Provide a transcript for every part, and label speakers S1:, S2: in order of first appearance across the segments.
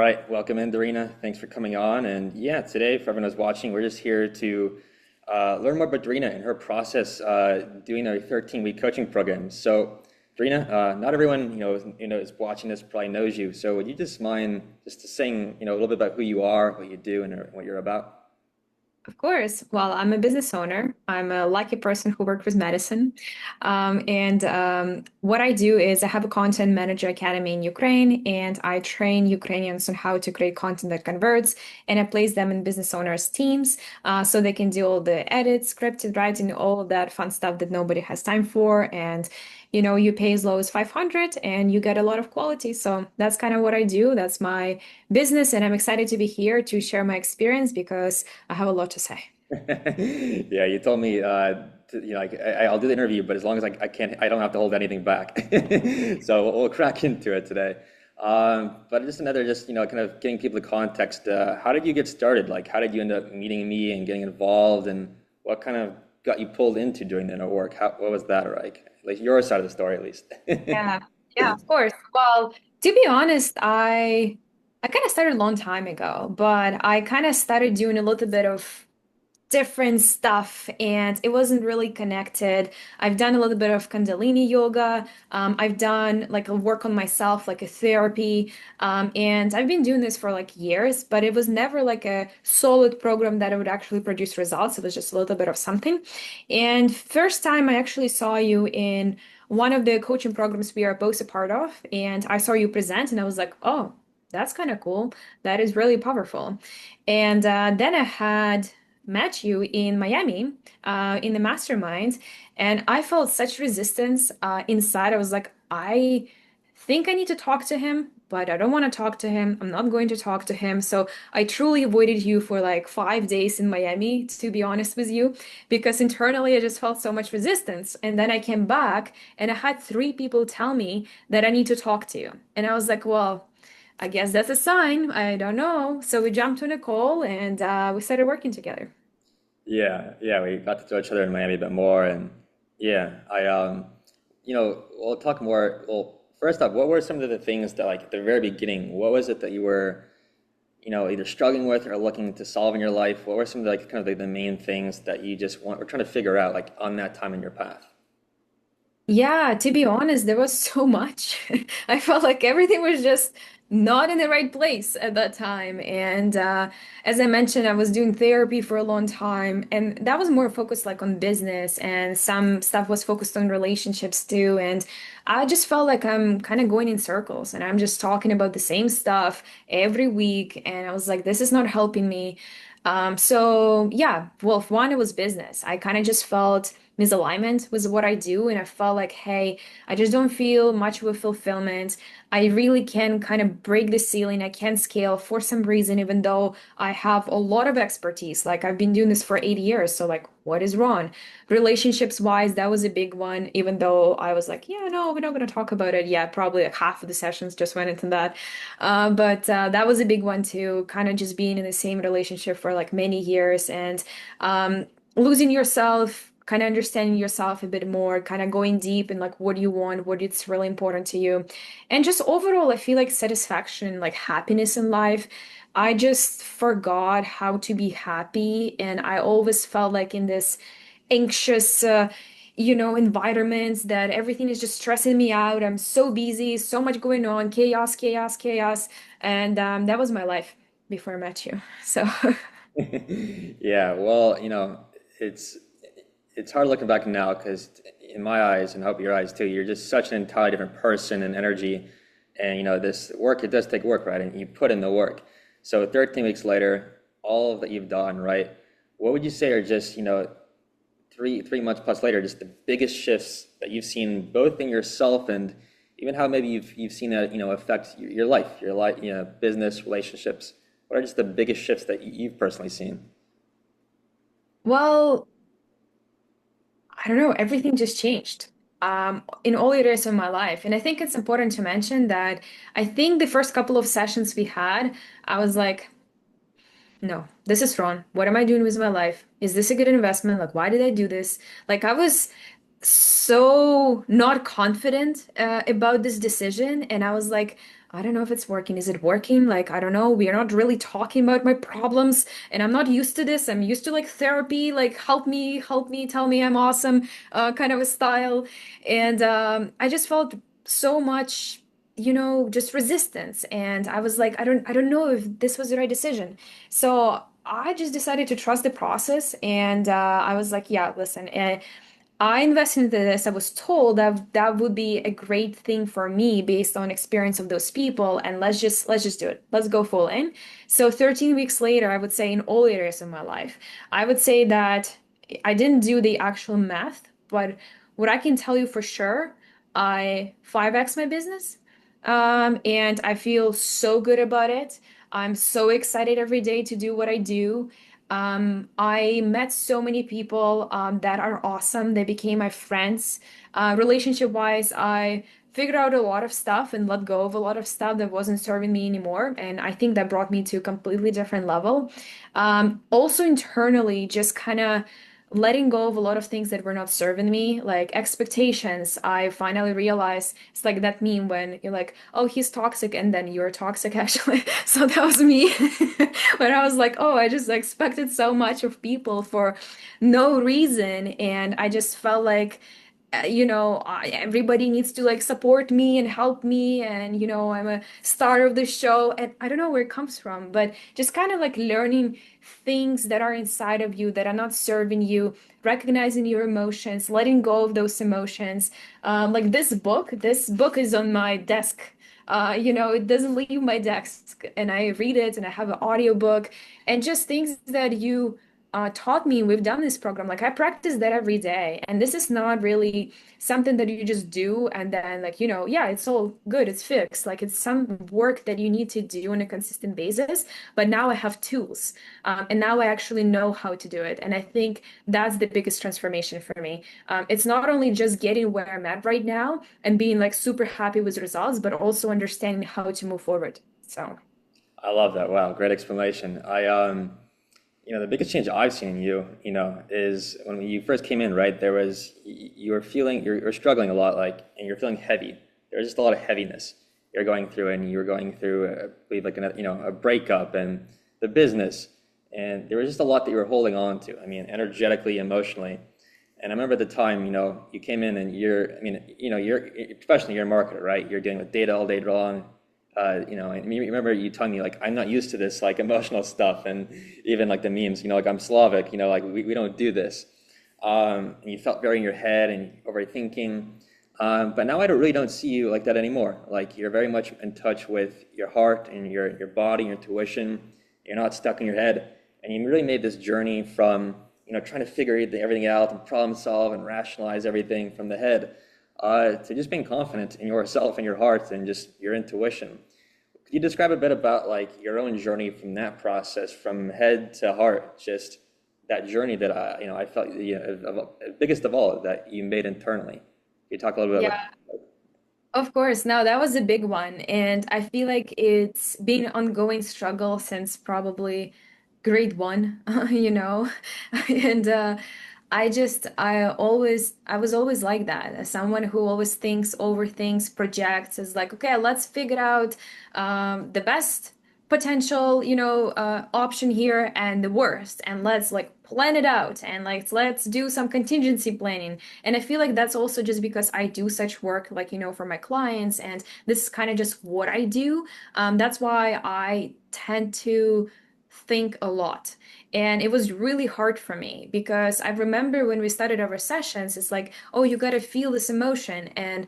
S1: right, welcome in, Daryna. Thanks for coming on. And yeah, today, for everyone who's watching, we're just here to learn more about Daryna and her process doing a 13-week coaching program. So, Daryna, not everyone is watching this probably knows you. So, would you just mind just saying a little bit about who you are, what you do, and what you're about?
S2: Of course. Well, I'm a business owner. I'm a lucky person who worked with medicine. And what I do is I have a content manager academy in Ukraine, and I train Ukrainians on how to create content that converts, and I place them in business owners' teams so they can do all the edits, scripted writing, all of that fun stuff that nobody has time for. And you pay as low as 500 and you get a lot of quality. So that's kind of what I do. That's my business, and I'm excited to be here to share my experience because I have a lot to say.
S1: Yeah, you told me, I'll do the interview, but as long as I can't, I don't have to hold anything back. So we'll crack into it today. But just another, kind of getting people the context. How did you get started? Like, how did you end up meeting me and getting involved, and what kind of got you pulled into doing the inner work? What was that like? Like your side of the story, at least.
S2: Yeah, yeah, of course. Well, to be honest, I kind of started a long time ago, but I kind of started doing a little bit of different stuff and it wasn't really connected. I've done a little bit of Kundalini yoga. I've done like a work on myself, like a therapy. And I've been doing this for like years, but it was never like a solid program that would actually produce results. It was just a little bit of something. And first time I actually saw you in one of the coaching programs we are both a part of, and I saw you present, and I was like, oh, that's kind of cool. That is really powerful. And then I had met you in Miami, in the mastermind, and I felt such resistance inside. I was like, I think I need to talk to him, but I don't want to talk to him. I'm not going to talk to him. So I truly avoided you for like 5 days in Miami, to be honest with you, because internally I just felt so much resistance. And then I came back and I had three people tell me that I need to talk to you. And I was like, well, I guess that's a sign. I don't know. So we jumped on a call and we started working together.
S1: Yeah, yeah, we got to know each other in Miami a bit more, and yeah, we'll talk more. Well, first off, what were some of the things that, like, at the very beginning, what was it that you were, either struggling with or looking to solve in your life? What were some of the, like, kind of like the main things that you just were trying to figure out, like, on that time in your path?
S2: Yeah, to be honest, there was so much. I felt like everything was just not in the right place at that time. And as I mentioned, I was doing therapy for a long time, and that was more focused like on business, and some stuff was focused on relationships too. And I just felt like I'm kind of going in circles, and I'm just talking about the same stuff every week. And I was like, this is not helping me. So yeah, well, one, it was business. I kind of just felt misalignment was what I do. And I felt like, hey, I just don't feel much of a fulfillment. I really can kind of break the ceiling. I can scale for some reason, even though I have a lot of expertise. Like I've been doing this for 8 years. So like, what is wrong? Relationships wise, that was a big one, even though I was like, yeah, no, we're not going to talk about it. Yeah, probably like half of the sessions just went into that. But that was a big one too, kind of just being in the same relationship for like many years and um, losing yourself, kind of understanding yourself a bit more, kind of going deep in like what do you want, what is really important to you. And just overall, I feel like satisfaction, like happiness in life. I just forgot how to be happy. And I always felt like in this anxious, environments that everything is just stressing me out. I'm so busy, so much going on, chaos, chaos, chaos. And that was my life before I met you. So,
S1: Yeah, well, it's it's hard looking back now because in my eyes, and I hope your eyes too, you're just such an entirely different person and energy. And this work, it does take work, right? And you put in the work. So 13 weeks later, all of that you've done, right? What would you say are just, three months plus later, just the biggest shifts that you've seen both in yourself and even how maybe you've seen that, affect your life, business, relationships. What are just the biggest shifts that you've personally seen?
S2: well, I don't know, everything just changed in all areas of my life. And I think it's important to mention that I think the first couple of sessions we had, I was like, no, this is wrong. What am I doing with my life? Is this a good investment? Like, why did I do this? Like, I was so not confident about this decision. And I was like, I don't know if it's working. Is it working? Like, I don't know. We are not really talking about my problems, and I'm not used to this. I'm used to like therapy, like help me, tell me I'm awesome, kind of a style. And I just felt so much, just resistance. And I was like, I don't know if this was the right decision. So I just decided to trust the process, and I was like, yeah, listen. I invested into this. I was told that that would be a great thing for me based on experience of those people, and let's just do it. Let's go full in. So 13 weeks later, I would say in all areas of my life, I would say that I didn't do the actual math, but what I can tell you for sure, I 5x my business. And I feel so good about it. I'm so excited every day to do what I do. I met so many people that are awesome. They became my friends. Relationship wise, I figured out a lot of stuff and let go of a lot of stuff that wasn't serving me anymore. And I think that brought me to a completely different level. Also, internally, just kind of letting go of a lot of things that were not serving me, like expectations. I finally realized it's like that meme when you're like, oh, he's toxic, and then you're toxic, actually. So that was me. When I was like, oh, I just expected so much of people for no reason. And I just felt like, everybody needs to like support me and help me. And, I'm a star of the show. And I don't know where it comes from, but just kind of like learning things that are inside of you that are not serving you, recognizing your emotions, letting go of those emotions. Like this book is on my desk. It doesn't leave my desk, and I read it, and I have an audiobook, and just things that you taught me. We've done this program. Like I practice that every day, and this is not really something that you just do and then like, yeah, it's all good, it's fixed. Like it's some work that you need to do on a consistent basis. But now I have tools, and now I actually know how to do it. And I think that's the biggest transformation for me. It's not only just getting where I'm at right now and being like super happy with results, but also understanding how to move forward. So.
S1: I love that. Wow, great explanation. The biggest change I've seen in you, is when you first came in, right? You were feeling, you're struggling a lot, like, and you're feeling heavy. There's just a lot of heaviness you're going through, and you were going through, I believe, like, a breakup and the business, and there was just a lot that you were holding on to. I mean, energetically, emotionally. And I remember at the time, you came in and you're professionally, you're a marketer, right? You're dealing with data all day long. And you remember you telling me like, I'm not used to this like emotional stuff, and even like the memes, like I'm Slavic, like we don't do this. And you felt very in your head and overthinking. But now really don't see you like that anymore. Like you're very much in touch with your heart and your body, your intuition. You're not stuck in your head. And you really made this journey from, trying to figure everything out and problem solve and rationalize everything from the head, to just being confident in yourself and your heart and just your intuition. Could you describe a bit about like your own journey from that process, from head to heart, just that journey that I felt, biggest of all that you made internally? Can you talk a little bit about
S2: Yeah. Of course, no, that was a big one. And I feel like it's been an ongoing struggle since probably grade one, you know? And I was always like that, as someone who always thinks, overthinks, projects, is like, okay, let's figure out the best potential, option here and the worst, and let's like plan it out and like let's do some contingency planning. And I feel like that's also just because I do such work, like, for my clients, and this is kind of just what I do. That's why I tend to think a lot. And it was really hard for me because I remember when we started our sessions, it's like, oh, you got to feel this emotion. And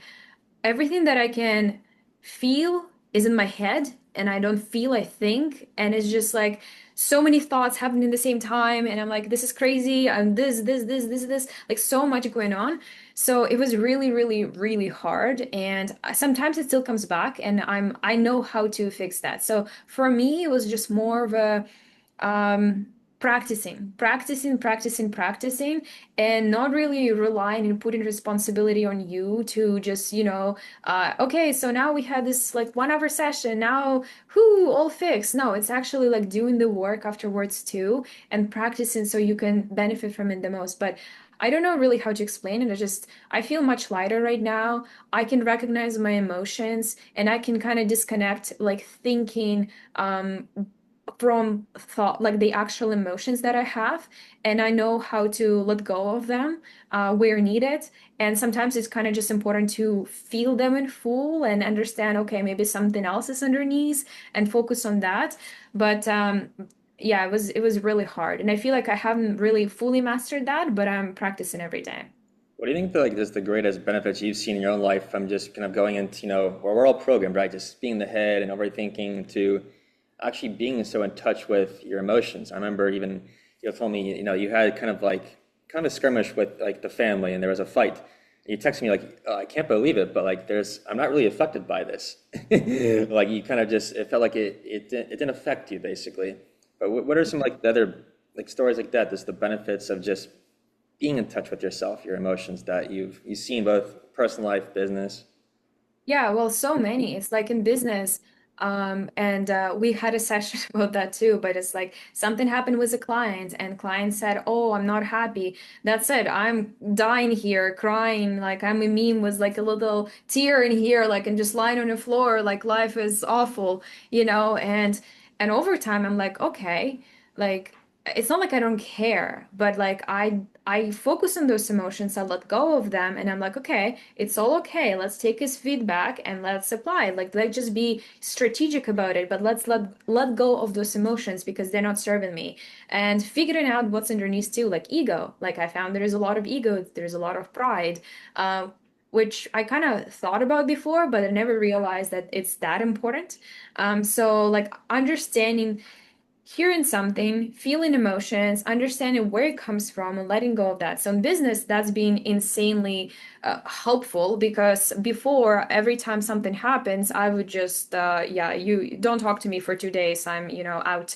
S2: everything that I can feel is in my head, and I don't feel, I think. And it's just like so many thoughts happening at the same time. And I'm like, this is crazy. I'm this, like so much going on. So it was really, really, really hard. And sometimes it still comes back, and I know how to fix that. So for me, it was just more of a um practicing, and not really relying and putting responsibility on you to just, okay, so now we had this like 1 hour session, now who all fixed. No, it's actually like doing the work afterwards too, and practicing so you can benefit from it the most. But I don't know really how to explain it. I feel much lighter right now. I can recognize my emotions and I can kind of disconnect like thinking from thought, like the actual emotions that I have, and I know how to let go of them where needed. And sometimes it's kind of just important to feel them in full and understand, okay, maybe something else is underneath and focus on that. But yeah, it was really hard, and I feel like I haven't really fully mastered that, but I'm practicing every day.
S1: What do you think is the greatest benefits you've seen in your own life from just kind of going into, where we're all programmed, right? Just being the head and overthinking to actually being so in touch with your emotions. I remember even you told me, you had kind of a skirmish with like the family and there was a fight. You texted me like, oh, I can't believe it, but like I'm not really affected by this. Like you kind of just, it felt like it didn't affect you basically. But what are some like the other like stories like that? Just the benefits of just being in touch with yourself, your emotions that you've seen both personal life, business.
S2: Yeah, well, so many. It's like in business, and we had a session about that too. But it's like something happened with a client, and client said, "Oh, I'm not happy." That's it. I'm dying here, crying, like I'm a meme with like a little tear in here, like and just lying on the floor, like life is awful, you know. And over time, I'm like, okay, like it's not like I don't care, but like I focus on those emotions, I let go of them, and I'm like, okay, it's all okay. Let's take his feedback and let's apply it. Like, let's just be strategic about it, but let's let go of those emotions because they're not serving me. And figuring out what's underneath too, like ego. Like I found there is a lot of ego, there's a lot of pride, which I kind of thought about before, but I never realized that it's that important. So like understanding hearing something, feeling emotions, understanding where it comes from, and letting go of that. So in business, that's been insanely helpful because before, every time something happens, I would just, yeah, you don't talk to me for 2 days. I'm, out.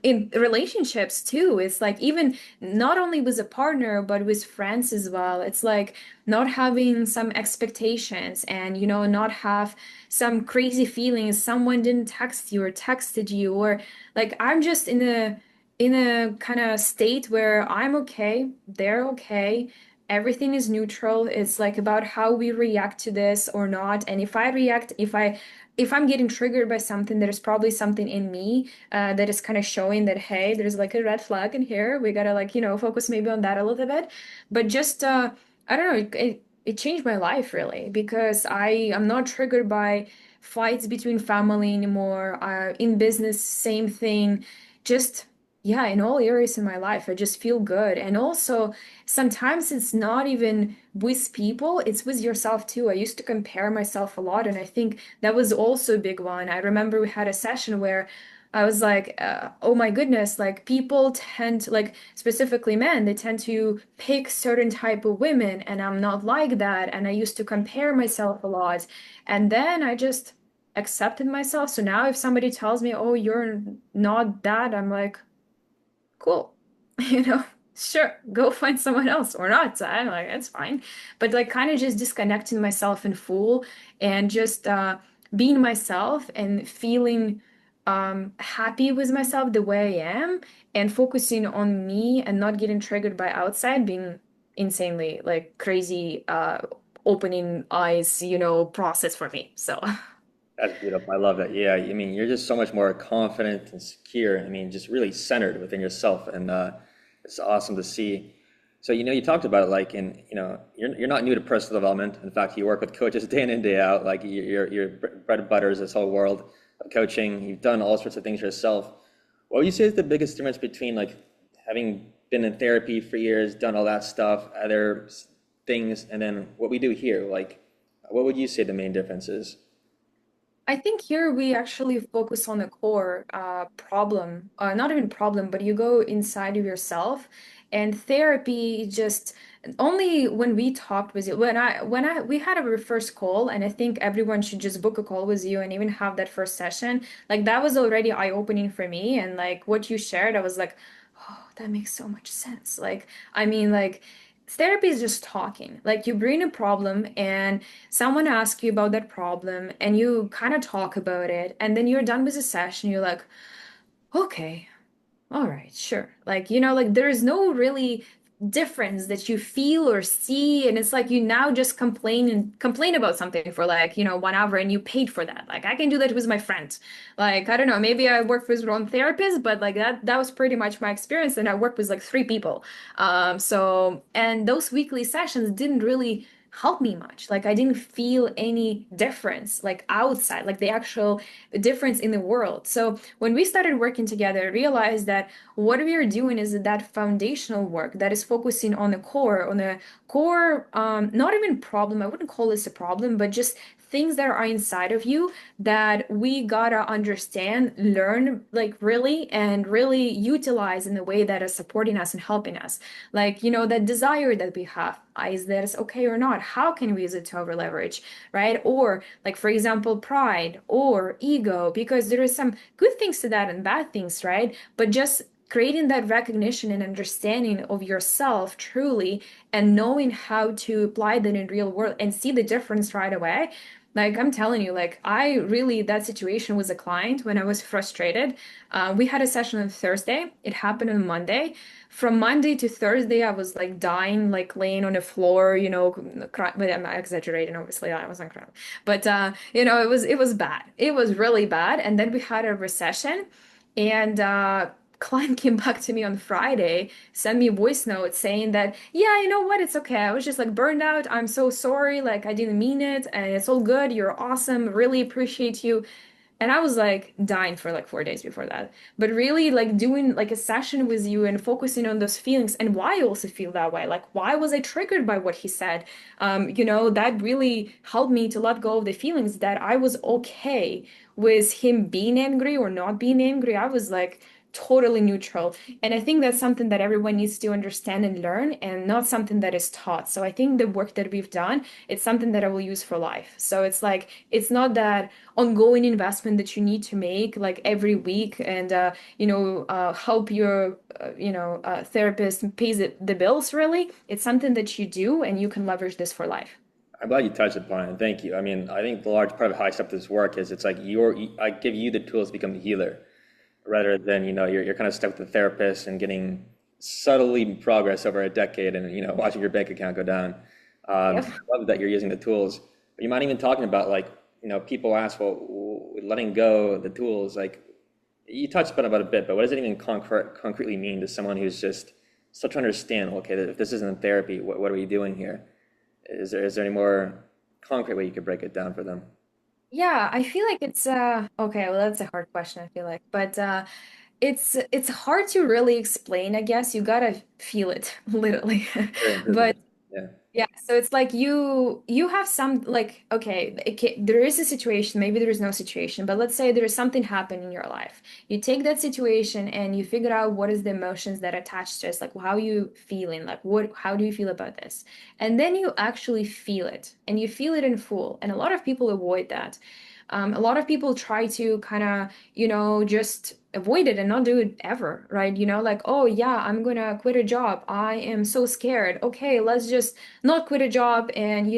S2: In relationships too, it's like even not only with a partner, but with friends as well. It's like not having some expectations and, not have some crazy feelings. Someone didn't text you or texted you or like I'm just in a kind of state where I'm okay, they're okay, everything is neutral. It's like about how we react to this or not. And if I'm getting triggered by something, there's probably something in me that is kind of showing that, hey, there's like a red flag in here. We gotta like, focus maybe on that a little bit. But just I don't know, it changed my life really because I am not triggered by fights between family anymore. In business, same thing. Just, yeah, in all areas in my life, I just feel good. And also, sometimes it's not even with people, it's with yourself too. I used to compare myself a lot, and I think that was also a big one. I remember we had a session where I was like, oh my goodness, like people tend to, like specifically men, they tend to pick certain type of women, and I'm not like that. And I used to compare myself a lot. And then I just accepted myself. So now if somebody tells me, "Oh, you're not that," I'm like, "Cool." You know, sure, go find someone else or not. I'm like, that's fine. But like kind of just disconnecting myself in full and just being myself and feeling happy with myself the way I am and focusing on me and not getting triggered by outside being insanely like crazy opening eyes, process for me. So
S1: That's beautiful. I love that. Yeah, I mean, you're just so much more confident and secure. I mean, just really centered within yourself, and it's awesome to see. So, you talked about it like in, you're not new to personal development. In fact, you work with coaches day in and day out. Like your bread and butter is this whole world of coaching. You've done all sorts of things yourself. What would you say is the biggest difference between like having been in therapy for years, done all that stuff, things, and then what we do here? Like, what would you say the main difference is?
S2: I think here we actually focus on the core problem, not even problem, but you go inside of yourself. And therapy just only when we talked with you, when I we had our first call, and I think everyone should just book a call with you and even have that first session. Like that was already eye-opening for me. And like what you shared, I was like, oh, that makes so much sense. Like, I mean, like therapy is just talking. Like you bring a problem and someone asks you about that problem and you kind of talk about it and then you're done with the session, you're like, okay, all right, sure. Like, like there is no really difference that you feel or see, and it's like you now just complain about something for like 1 hour, and you paid for that. Like I can do that with my friend. Like I don't know, maybe I work with wrong therapist, but like that was pretty much my experience, and I worked with like 3 people. So, and those weekly sessions didn't really help me much. Like I didn't feel any difference like outside, like the actual difference in the world. So when we started working together, I realized that what we are doing is that foundational work that is focusing on the core, not even problem, I wouldn't call this a problem, but just things that are inside of you that we gotta understand, learn, like really, and really utilize in the way that is supporting us and helping us. Like, that desire that we have, is that okay or not? How can we use it to over leverage, right? Or like, for example, pride or ego, because there is some good things to that and bad things, right? But just creating that recognition and understanding of yourself truly, and knowing how to apply that in real world and see the difference right away. Like I'm telling you, like I really, that situation was a client when I was frustrated. We had a session on Thursday. It happened on Monday. From Monday to Thursday, I was like dying, like laying on the floor, crying. But I'm exaggerating, obviously. I wasn't crying, but it was bad. It was really bad. And then we had a recession, and client came back to me on Friday, sent me a voice note saying that, yeah, you know what, it's okay. I was just like burned out. I'm so sorry. Like I didn't mean it, and it's all good. You're awesome. Really appreciate you. And I was like dying for like 4 days before that. But really, like doing like a session with you and focusing on those feelings and why I also feel that way. Like, why was I triggered by what he said? That really helped me to let go of the feelings that I was okay with him being angry or not being angry. I was like totally neutral. And I think that's something that everyone needs to understand and learn, and not something that is taught. So I think the work that we've done, it's something that I will use for life. So it's like, it's not that ongoing investment that you need to make like every week, and help your therapist pays the bills. Really, it's something that you do, and you can leverage this for life.
S1: I'm glad you touched upon it. Thank you. I mean, I think the large part of how I accept this work is it's like I give you the tools to become the healer, rather than you're kind of stuck with the therapist and getting subtly progress over a decade, and watching your bank account go down.
S2: Yep.
S1: So I love that you're using the tools. But you mind even talking about like people ask, well, letting go of the tools, like you touched upon about a bit, but what does it even concretely mean to someone who's just still trying to understand? Okay, if this isn't therapy, what are we doing here? Is there any more concrete way you could break it down for them?
S2: Yeah, I feel like it's okay, well that's a hard question, I feel like. But it's hard to really explain, I guess. You gotta feel it, literally.
S1: Very
S2: But
S1: improvement. Yeah.
S2: yeah, so it's like you have some, like, okay, there is a situation, maybe there is no situation, but let's say there is something happen in your life. You take that situation and you figure out what is the emotions that attach to it, like how you feeling, like how do you feel about this? And then you actually feel it, and you feel it in full. And a lot of people avoid that. A lot of people try to kind of, just avoid it and not do it ever, right? Like, oh yeah, I'm gonna quit a job. I am so scared. Okay, let's just not quit a job and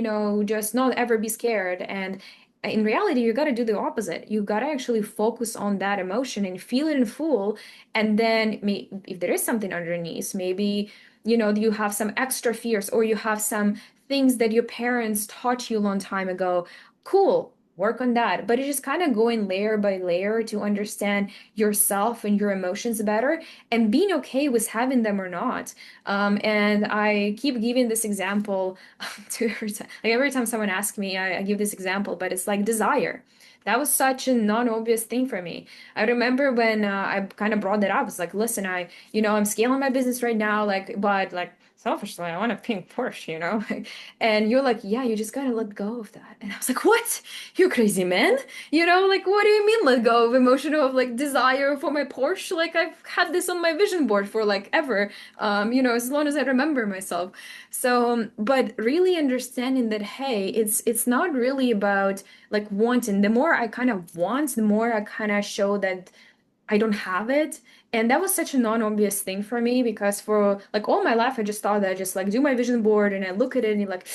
S2: just not ever be scared. And in reality, you got to do the opposite. You got to actually focus on that emotion and feel it in full. And then if there is something underneath, maybe you have some extra fears, or you have some things that your parents taught you a long time ago. Cool, work on that. But it's just kind of going layer by layer to understand yourself and your emotions better, and being okay with having them or not. And I keep giving this example to every time someone asks me, I give this example, but it's like desire. That was such a non-obvious thing for me. I remember when I kind of brought that up. It's like, listen, I'm scaling my business right now, like, but like selfishly, I want a pink Porsche. And you're like, yeah, you just gotta let go of that. And I was like, what? You crazy man? Like, what do you mean let go of emotional, of like desire for my Porsche? Like, I've had this on my vision board for like ever, as long as I remember myself. So, but really understanding that, hey, it's not really about like wanting. The more I kind of want, the more I kind of show that I don't have it. And that was such a non-obvious thing for me because for like all my life I just thought that I just like do my vision board and I look at it and you're like,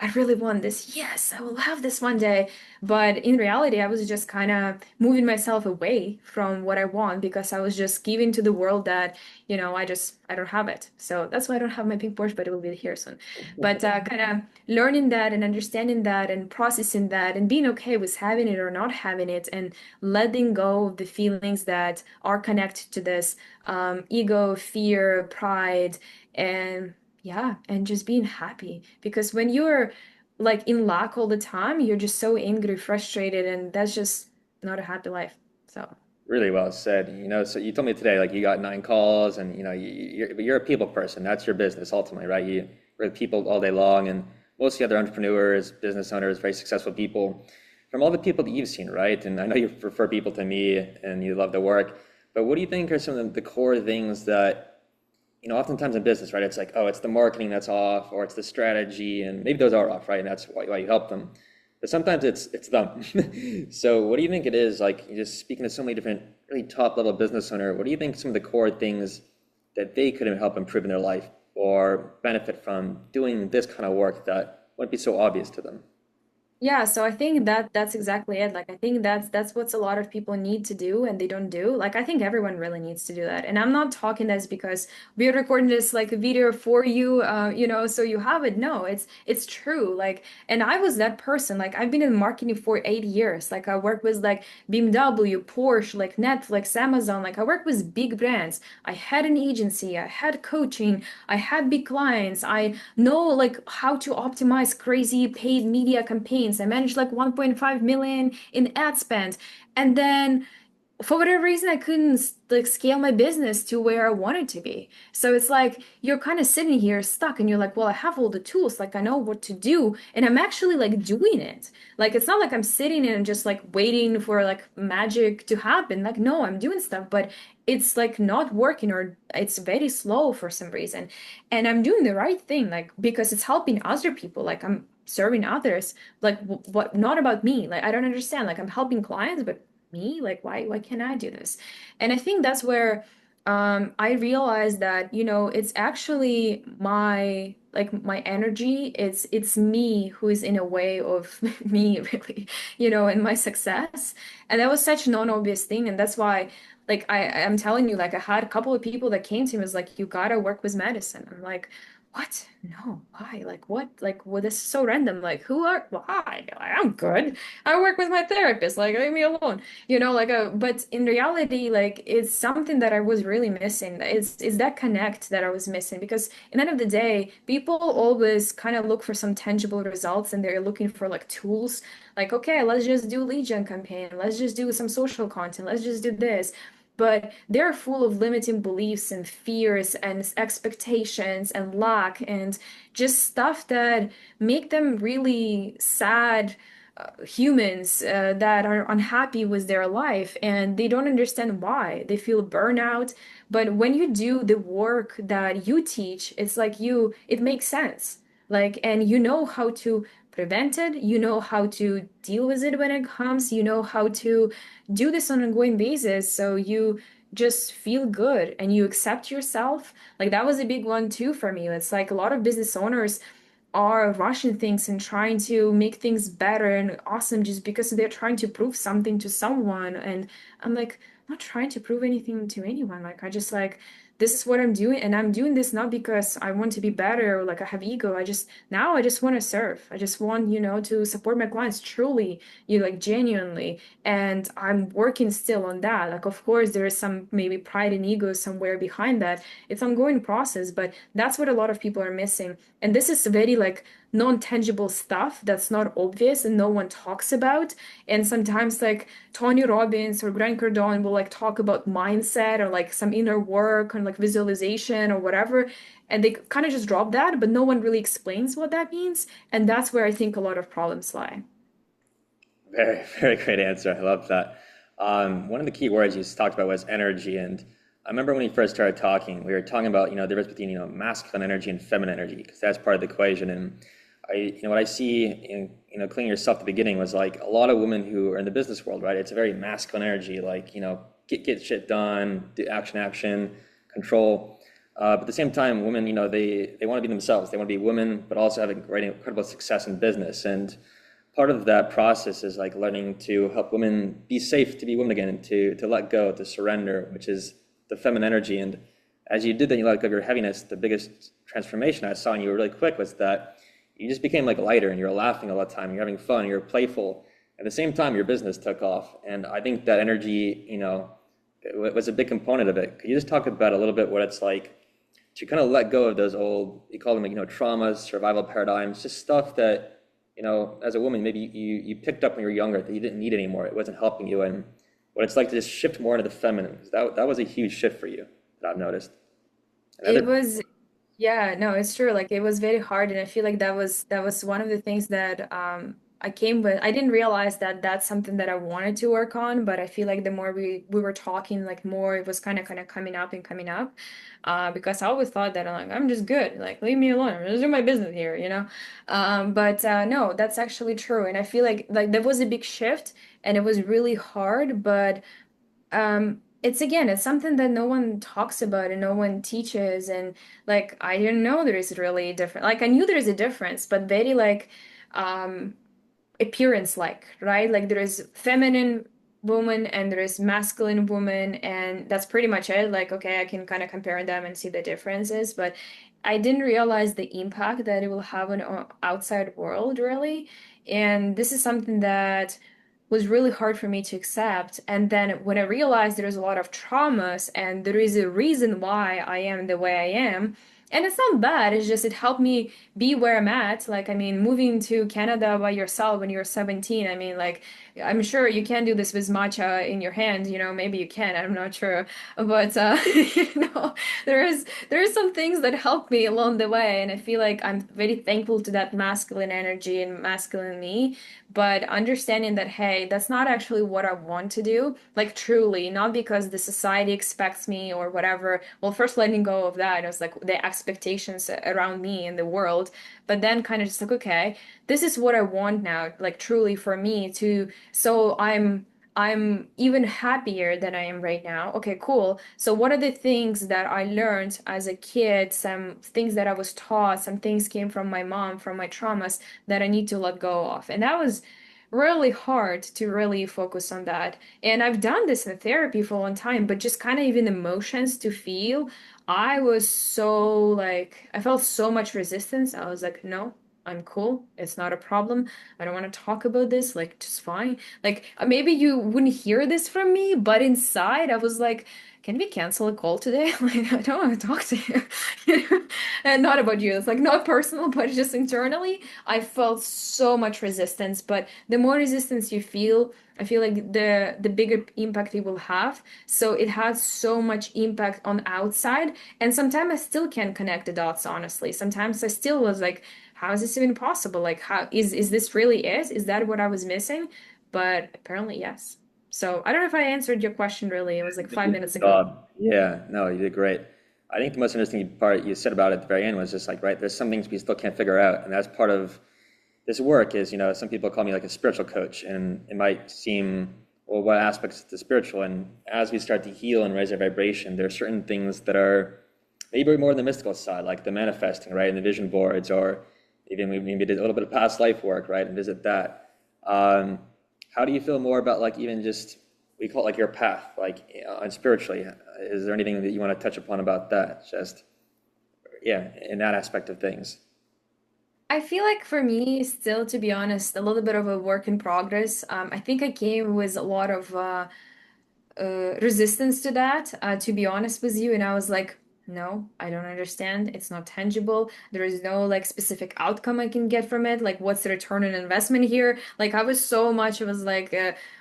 S2: I really want this. Yes, I will have this one day. But in reality, I was just kind of moving myself away from what I want because I was just giving to the world that, I don't have it. So that's why I don't have my pink Porsche, but it will be here soon. But kind of learning that and understanding that and processing that and being okay with having it or not having it and letting go of the feelings that are connected to this ego, fear, pride, and yeah, and just being happy. Because when you're like in lack all the time, you're just so angry, frustrated, and that's just not a happy life. So.
S1: Really well said. So you told me today, like you got 9 calls, and you're a people person. That's your business ultimately, right? You work with people all day long, and most of the other entrepreneurs, business owners, very successful people, from all the people that you've seen, right? And I know you refer people to me, and you love the work. But what do you think are some of the core things that oftentimes in business, right? It's like, oh, it's the marketing that's off, or it's the strategy, and maybe those are off, right? And that's why you help them. But sometimes it's them. So what do you think it is? Like, you're just speaking to so many different really top level business owner. What do you think some of the core things that they could help improve in their life or benefit from doing this kind of work that wouldn't be so obvious to them?
S2: Yeah, so I think that that's exactly it. Like I think that's what's a lot of people need to do and they don't do. Like I think everyone really needs to do that. And I'm not talking this because we're recording this like a video for you, so you have it. No, it's true. Like, and I was that person. Like I've been in marketing for 8 years. Like I work with like BMW, Porsche, like Netflix, Amazon. Like I work with big brands. I had an agency, I had coaching, I had big clients. I know like how to optimize crazy paid media campaigns. I managed like 1.5 million in ad spend. And then for whatever reason, I couldn't like scale my business to where I wanted to be. So it's like you're kind of sitting here stuck and you're like, well, I have all the tools, like I know what to do, and I'm actually like doing it. Like it's not like I'm sitting and just like waiting for like magic to happen. Like no, I'm doing stuff, but it's like not working or it's very slow for some reason. And I'm doing the right thing, like because it's helping other people. Like I'm serving others. Like what not about me. Like I don't understand. Like I'm helping clients, but me? Like why can't I do this? And I think that's where I realized that, it's actually my energy, it's me who is in a way of me really, and my success. And that was such a non-obvious thing. And that's why like I'm telling you, like I had a couple of people that came to me was like, you gotta work with medicine. I'm like, what? No, why? Like what? Like well, this is so random. Like who are why? Like, I'm good. I work with my therapist. Like leave me alone. But in reality, like it's something that I was really missing. It's that connect that I was missing because in the end of the day, people always kind of look for some tangible results and they're looking for like tools. Like, okay, let's just do lead gen campaign. Let's just do some social content. Let's just do this. But they're full of limiting beliefs and fears and expectations and lack and just stuff that make them really sad humans that are unhappy with their life and they don't understand why. They feel burnout. But when you do the work that you teach, it's like it makes sense. Like, and you know how to prevent it, you know how to deal with it when it comes, you know how to do this on an ongoing basis. So you just feel good and you accept yourself. Like, that was a big one too for me. It's like a lot of business owners are rushing things and trying to make things better and awesome just because they're trying to prove something to someone. And I'm like, I'm not trying to prove anything to anyone. Like, I just like, this is what I'm doing. And I'm doing this not because I want to be better or like I have ego. Now I just want to serve. I just want, to support my clients truly, like genuinely. And I'm working still on that. Like, of course, there is some maybe pride and ego somewhere behind that. It's ongoing process, but that's what a lot of people are missing. And this is very like non-tangible stuff that's not obvious and no one talks about. And sometimes like Tony Robbins or Grant Cardone will like talk about mindset or like some inner work and like visualization or whatever. And they kind of just drop that, but no one really explains what that means. And that's where I think a lot of problems lie.
S1: Very, very great answer. I love that. One of the key words you talked about was energy. And I remember when we first started talking, we were talking about, the difference between, masculine energy and feminine energy, because that's part of the equation. And what I see in, cleaning yourself at the beginning was like a lot of women who are in the business world, right? It's a very masculine energy, like, get shit done, do action, control. But at the same time, women, they want to be themselves. They want to be women, but also have a great, incredible success in business. And part of that process is like learning to help women be safe to be women again, and to let go, to surrender, which is the feminine energy. And as you did that, you let go of your heaviness. The biggest transformation I saw in you really quick was that you just became like lighter, and you're laughing all the time. You're having fun. You're playful. At the same time, your business took off, and I think that energy, was a big component of it. Could you just talk about a little bit what it's like to kind of let go of those old, you call them, traumas, survival paradigms, just stuff that, as a woman, maybe you picked up when you were younger that you didn't need anymore. It wasn't helping you, and what it's like to just shift more into the feminine, because that was a huge shift for you that I've noticed.
S2: It
S1: Another,
S2: was, yeah, no, it's true. Like it was very hard, and I feel like that was one of the things that I came with. I didn't realize that that's something that I wanted to work on, but I feel like the more we were talking, like more it was kind of coming up and coming up. Because I always thought that I'm just good, like leave me alone. I'm just doing my business here, you know. But no, that's actually true, and I feel like there was a big shift, and it was really hard, but it's again, it's something that no one talks about and no one teaches. And like, I didn't know there is really a difference. Like, I knew there is a difference, but very like, um, appearance like, right? Like, there is feminine woman and there is masculine woman, and that's pretty much it. Like, okay, I can kind of compare them and see the differences, but I didn't realize the impact that it will have on outside world, really. And this is something that was really hard for me to accept. And then when I realized there's a lot of traumas and there is a reason why I am the way I am, and it's not bad, it's just it helped me be where I'm at. Like, I mean, moving to Canada by yourself when you're 17, I mean, like, I'm sure you can do this with matcha in your hand, maybe you can, I'm not sure. But there is some things that helped me along the way, and I feel like I'm very thankful to that masculine energy and masculine me, but understanding that, hey, that's not actually what I want to do, like truly, not because the society expects me or whatever. Well, first letting go of that, it was like the expectations around me in the world, but then kind of just like, okay, this is what I want now, like truly for me to, so I'm even happier than I am right now. Okay, cool. So what are the things that I learned as a kid, some things that I was taught, some things came from my mom, from my traumas that I need to let go of. And that was really hard to really focus on that. And I've done this in therapy for a long time, but just kind of even emotions to feel, I was so like, I felt so much resistance. I was like, no, I'm cool. It's not a problem. I don't want to talk about this. Like, just fine. Like, maybe you wouldn't hear this from me, but inside I was like, can we cancel a call today? Like, I don't want to talk to you. And not about you. It's like not personal, but just internally, I felt so much resistance. But the more resistance you feel, I feel like the bigger impact it will have. So it has so much impact on outside. And sometimes I still can't connect the dots, honestly. Sometimes I still was like, how is this even possible? Like, how is this really it? Is that what I was missing? But apparently, yes. So I don't know if I answered your question really. It was like
S1: you did
S2: 5 minutes
S1: a good
S2: ago.
S1: job. Yeah, no, you did great. I think the most interesting part you said about it at the very end was just like, right, there's some things we still can't figure out, and that's part of this work is, some people call me like a spiritual coach, and it might seem, well, what aspects of the spiritual? And as we start to heal and raise our vibration, there are certain things that are maybe more on the mystical side, like the manifesting, right, and the vision boards, or even we maybe did a little bit of past life work, right, and visit that. Um, how do you feel more about like even just we call it like your path, like and spiritually? Is there anything that you want to touch upon about that? Just yeah, in that aspect of things.
S2: I feel like for me, still, to be honest, a little bit of a work in progress. I think I came with a lot of resistance to that, to be honest with you. And I was like, no, I don't understand. It's not tangible. There is no like specific outcome I can get from it. Like, what's the return on investment here? Like, I was so much, I was like,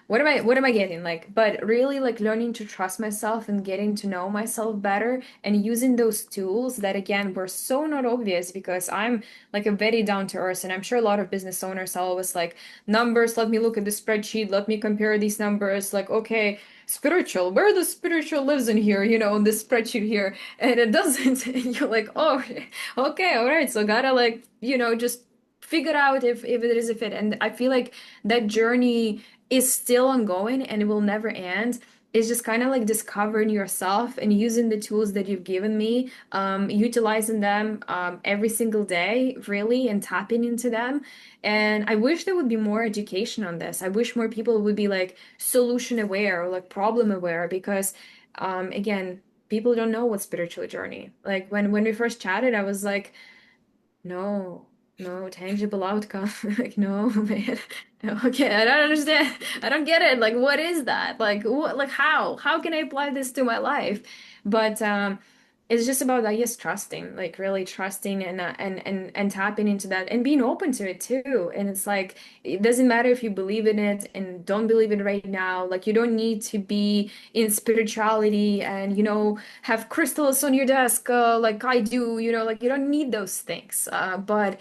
S2: what am I getting? Like, but really like learning to trust myself and getting to know myself better and using those tools that again were so not obvious because I'm like a very down to earth. And I'm sure a lot of business owners are always like, numbers, let me look at the spreadsheet, let me compare these numbers. Like, okay, spiritual, where the spiritual lives in here, in this spreadsheet here, and it doesn't. And you're like, oh, okay, all right, so gotta like, just figure out if it is a fit. And I feel like that journey is still ongoing and it will never end. is just kind of like discovering yourself and using the tools that you've given me, utilizing them every single day, really, and tapping into them. And I wish there would be more education on this. I wish more people would be like solution aware or like problem aware because, again, people don't know what spiritual journey. Like when we first chatted, I was like, no, no tangible outcome. Like, no, man. No, okay, I don't understand. I don't get it. Like, what is that? Like, what, like, how? How can I apply this to my life? But it's just about, I guess, trusting, like really trusting and tapping into that and being open to it too. And it's like, it doesn't matter if you believe in it and don't believe it right now. Like, you don't need to be in spirituality and, have crystals on your desk, like I do, like you don't need those things. But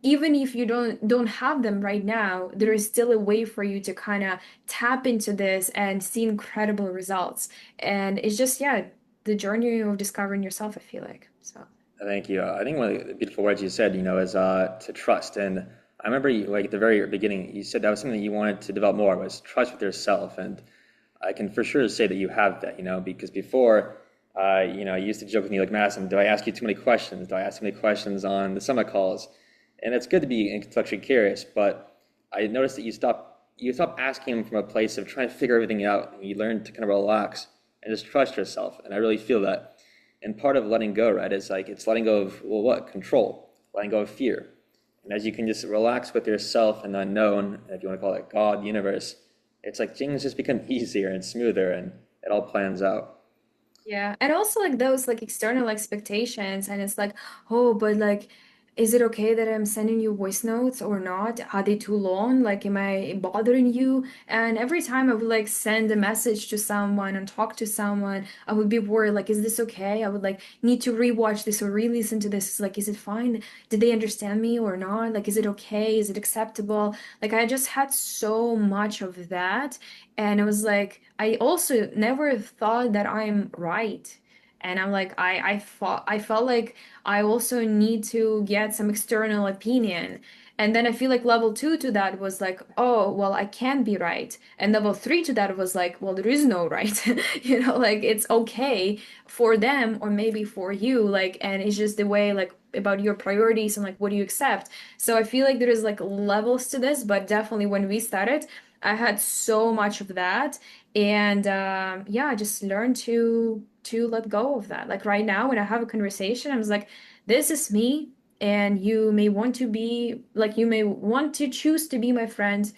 S2: even if you don't have them right now, there is still a way for you to kind of tap into this and see incredible results. And it's just, yeah, the journey of discovering yourself, I feel like. So,
S1: Thank you. I think one of the beautiful words you said, is to trust. And I remember you, like at the very beginning, you said that was something you wanted to develop more was trust with yourself. And I can for sure say that you have that, because before, you used to joke with me like, Madison, do I ask you too many questions? Do I ask too many questions on the summit calls? And it's good to be intellectually curious, but I noticed that you stop asking them from a place of trying to figure everything out. And you learn to kind of relax and just trust yourself. And I really feel that. And part of letting go, right, is like it's letting go of, well, what? Control, letting go of fear. And as you can just relax with yourself and the unknown, if you want to call it God, the universe, it's like things just become easier and smoother and it all plans out.
S2: yeah. And also like those like external expectations and it's like, oh, but like is it okay that I'm sending you voice notes or not? Are they too long? Like am I bothering you? And every time I would like send a message to someone and talk to someone, I would be worried like is this okay? I would like need to rewatch this or re-listen to this. It's like is it fine? Did they understand me or not? Like is it okay? Is it acceptable? Like I just had so much of that. And it was like, I also never thought that I'm right. And I'm like, I felt like I also need to get some external opinion. And then I feel like level two to that was like, oh, well, I can be right. And level three to that was like, well, there is no right. Like it's okay for them or maybe for you. Like, and it's just the way, like, about your priorities and like what do you accept. So I feel like there is like levels to this, but definitely when we started, I had so much of that, and yeah, I just learned to let go of that. Like right now, when I have a conversation, I'm just like, "This is me, and you may want to be like, you may want to choose to be my friend,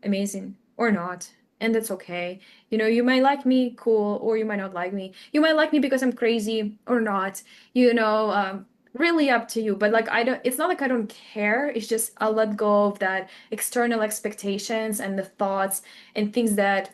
S2: amazing, or not, and that's okay. You might like me, cool, or you might not like me. You might like me because I'm crazy or not. Really up to you. But like, I don't. It's not like I don't care. It's just I'll let go of that external expectations and the thoughts and things that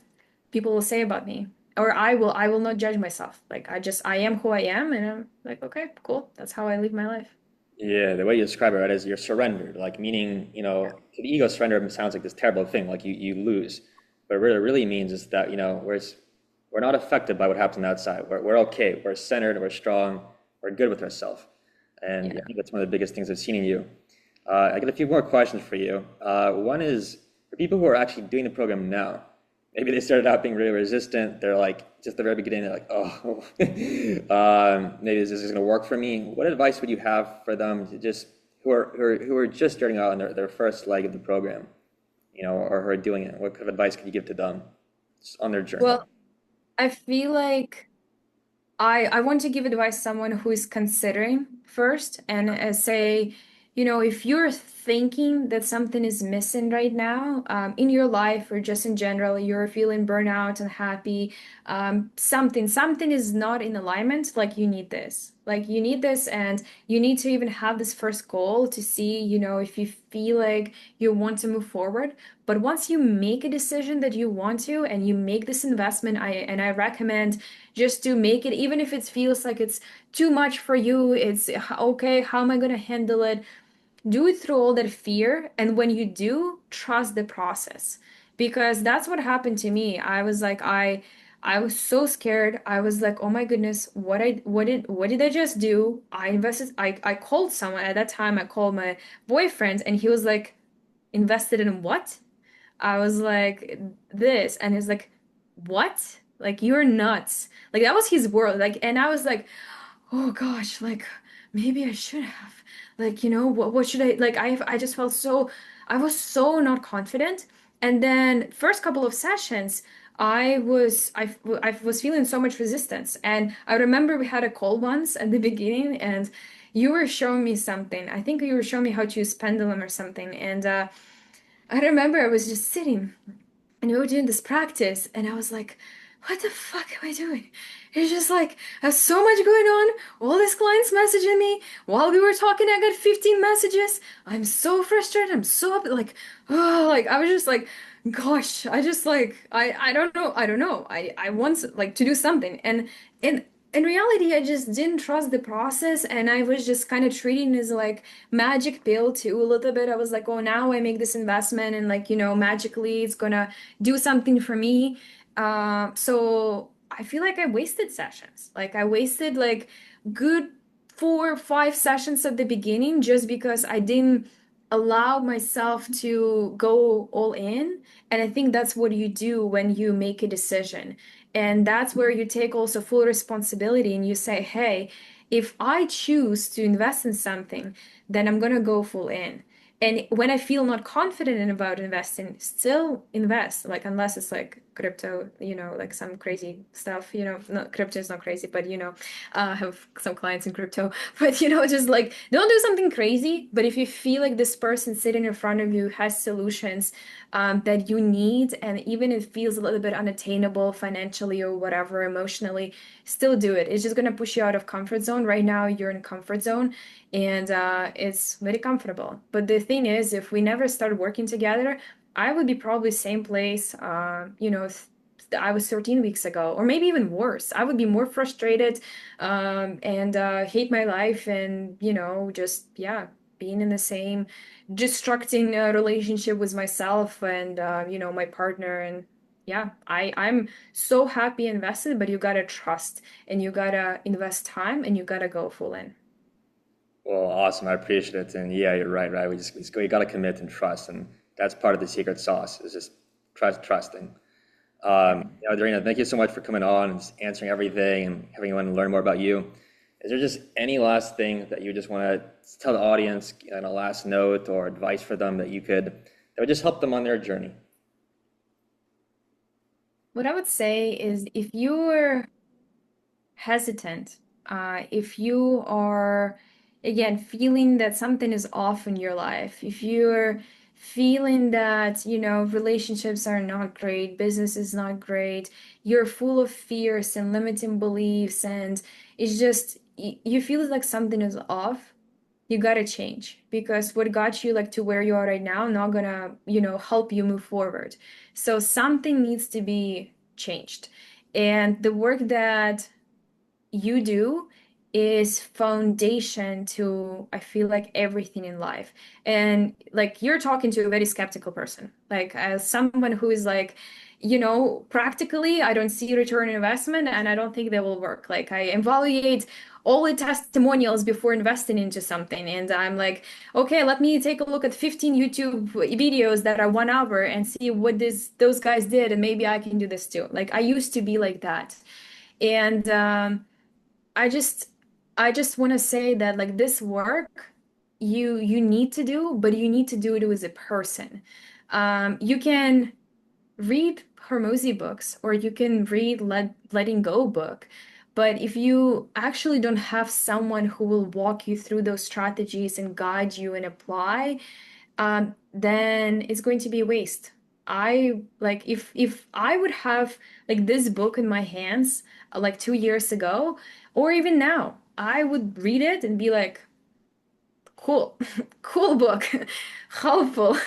S2: people will say about me. Or I will not judge myself. Like I am who I am, and I'm like, okay, cool. That's how I live my life.
S1: Yeah, the way you describe it, right, is you're surrendered, like meaning, to the ego, surrender sounds like this terrible thing, like you lose. But what it really means is that, we're not affected by what happens on the outside. We're okay. We're centered. We're strong. We're good with ourselves. And
S2: Yeah.
S1: I think that's one of the biggest things I've seen in you. I got a few more questions for you. One is for people who are actually doing the program now. Maybe they started out being really resistant. They're like, just the very beginning, they're like, oh, maybe this isn't going to work for me. What advice would you have for them to just who are just starting out on their first leg of the program, or who are doing it? What kind of advice could you give to them on their journey?
S2: Well, I feel like I want to give advice to someone who is considering first and say, if you're thinking that something is missing right now, in your life or just in general, you're feeling burnout, unhappy, something is not in alignment, like you need this. Like you need this, and you need to even have this first goal to see, if you feel like you want to move forward. But once you make a decision that you want to, and you make this investment, I recommend just to make it, even if it feels like it's too much for you, it's okay, how am I going to handle it? Do it through all that fear. And when you do, trust the process. Because that's what happened to me. I was like, I was so scared. I was like, oh my goodness, what did I just do? I called someone at that time. I called my boyfriend and he was like, invested in what? I was like, this. And he's like, what? Like, you're nuts. Like, that was his world. Like, and I was like, oh gosh, like maybe I should have. Like, what should I like I just felt so I was so not confident. And then first couple of sessions, I was feeling so much resistance. And I remember we had a call once at the beginning and you were showing me something. I think you were showing me how to use pendulum or something. And I remember I was just sitting and we were doing this practice, and I was like, what the fuck am I doing? It's just like, I have so much going on. All these clients messaging me. While we were talking, I got 15 messages. I'm so frustrated. I'm so like, oh, like, I was just like, gosh, I just like, I don't know. I don't know. I want like to do something. And in reality, I just didn't trust the process, and I was just kind of treating it as like magic pill too a little bit. I was like, oh, now I make this investment, and like, magically it's gonna do something for me. So I feel like I wasted sessions. Like I wasted like good 4 or 5 sessions at the beginning just because I didn't allow myself to go all in. And I think that's what you do when you make a decision. And that's where you take also full responsibility and you say, hey, if I choose to invest in something, then I'm gonna go full in. And when I feel not confident in about investing, still invest. Like unless it's like crypto, like some crazy stuff. Not crypto is not crazy, but I have some clients in crypto. But just like don't do something crazy. But if you feel like this person sitting in front of you has solutions that you need, and even if it feels a little bit unattainable financially or whatever, emotionally, still do it. It's just gonna push you out of comfort zone. Right now, you're in comfort zone and it's very comfortable. But the thing is, if we never started working together, I would be probably same place, I was 13 weeks ago, or maybe even worse. I would be more frustrated and hate my life and, just, yeah, being in the same destructing relationship with myself and, my partner. And yeah, I'm so happy invested, but you gotta trust and you gotta invest time and you gotta go full in.
S1: Well, awesome. I appreciate it. And yeah, you're right, right? We got to commit and trust. And that's part of the secret sauce is just trusting.
S2: Yeah.
S1: Daryna, thank you so much for coming on and just answering everything and having everyone learn more about you. Is there just any last thing that you just want to tell the audience, and a last note or advice for them that would just help them on their journey?
S2: What I would say is if you're hesitant, if you are, again, feeling that something is off in your life, if you're feeling that, relationships are not great, business is not great, you're full of fears and limiting beliefs, and it's just, you feel like something is off, you gotta change because what got you like to where you are right now not gonna help you move forward. So something needs to be changed, and the work that you do is foundation to I feel like everything in life. And like you're talking to a very skeptical person, like as someone who is like, practically I don't see return on investment and I don't think they will work. Like I evaluate all the testimonials before investing into something, and I'm like, okay, let me take a look at 15 YouTube videos that are 1 hour and see what those guys did, and maybe I can do this too. Like I used to be like that. And I just I just want to say that like this work you need to do, but you need to do it as a person. You can read Hormozy books or you can read Letting Go book, but if you actually don't have someone who will walk you through those strategies and guide you and apply, then it's going to be a waste. I like if I would have like this book in my hands like 2 years ago, or even now, I would read it and be like, cool, cool book, helpful.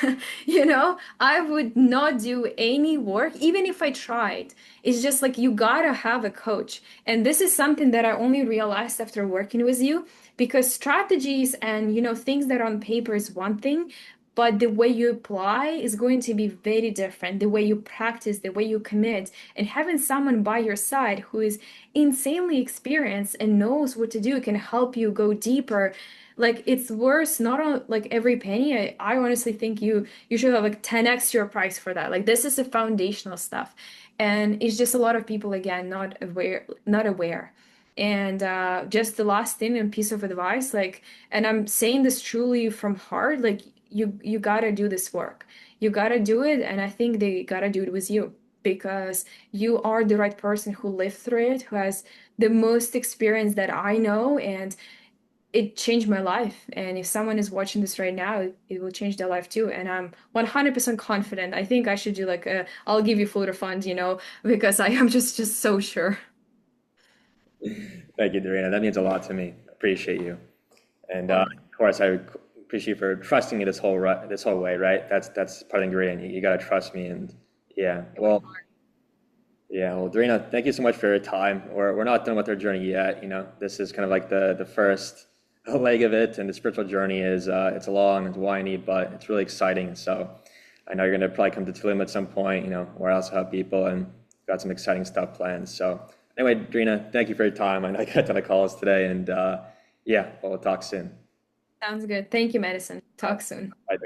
S2: I would not do any work, even if I tried. It's just like you gotta have a coach. And this is something that I only realized after working with you, because strategies and, things that are on paper is one thing, but the way you apply is going to be very different. The way you practice, the way you commit, and having someone by your side who is insanely experienced and knows what to do can help you go deeper. Like it's worth not on like every penny. I honestly think you should have like 10 extra price for that. Like this is a foundational stuff. And it's just a lot of people again not aware. And just the last thing and piece of advice, like, and I'm saying this truly from heart, like you gotta do this work. You gotta do it, and I think they gotta do it with you because you are the right person who lived through it, who has the most experience that I know, and it changed my life. And if someone is watching this right now, it will change their life too. And I'm 100% confident. I think I should do like a, I'll give you full refund, because I am just so sure.
S1: Thank you, Daryna. That means a lot to me. Appreciate you. And
S2: Oh,
S1: of course, I appreciate you for trusting me this whole way, right? That's part of the ingredient. You got to trust me, and yeah. Well, Daryna, thank you so much for your time. We're not done with our journey yet. This is kind of like the first leg of it, and the spiritual journey is it's long, it's windy, but it's really exciting. So I know you're gonna probably come to Tulum at some point. Where I also have people and got some exciting stuff planned. So anyway, Daryna, thank you for your time. I know I got a ton of calls today, and yeah, we'll talk soon.
S2: sounds good. Thank you, Madison. Talk soon.
S1: Bye.